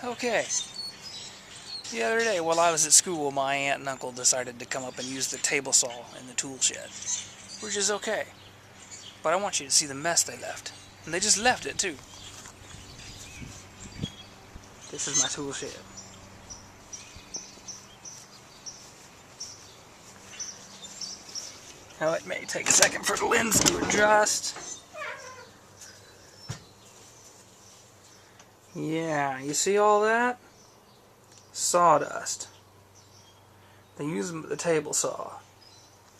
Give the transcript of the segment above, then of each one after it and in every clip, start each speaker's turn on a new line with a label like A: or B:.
A: Okay. The other day, while I was at school, my aunt and uncle decided to come up and use the table saw in the tool shed, which is okay. But I want you to see the mess they left. And they just left it, too. This is my tool shed. Now it may take a second for the lens to adjust. Yeah, you see all that? Sawdust. They use the table saw.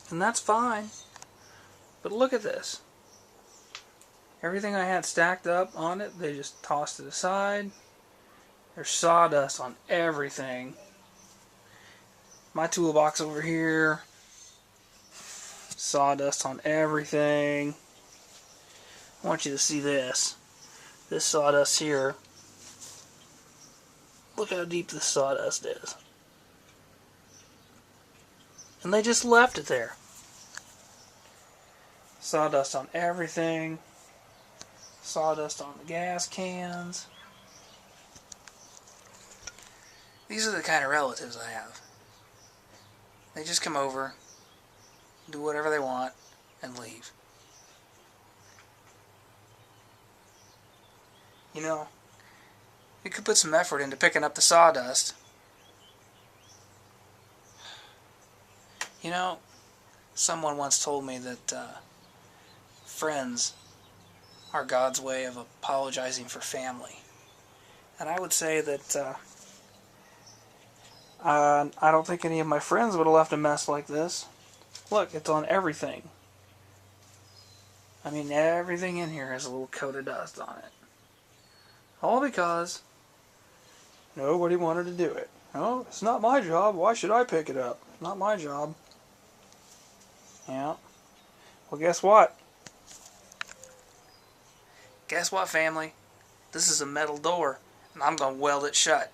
A: And that's fine. But look at this. Everything I had stacked up on it, they just tossed it aside. There's sawdust on everything. My toolbox over here. Sawdust on everything. I want you to see this. This sawdust here. Look how deep this sawdust is. And they just left it there. Sawdust on everything. Sawdust on the gas cans. These are the kind of relatives I have. They just come over, do whatever they want, and leave. You know, you could put some effort into picking up the sawdust. You know, someone once told me that friends are God's way of apologizing for family. And I would say that I don't think any of my friends would have left a mess like this. Look, it's on everything. I mean, everything in here has a little coat of dust on it. All because nobody wanted to do it. Oh, it's not my job. Why should I pick it up? Not my job. Yeah. Well, guess what? Guess what, family? This is a metal door, and I'm going to weld it shut.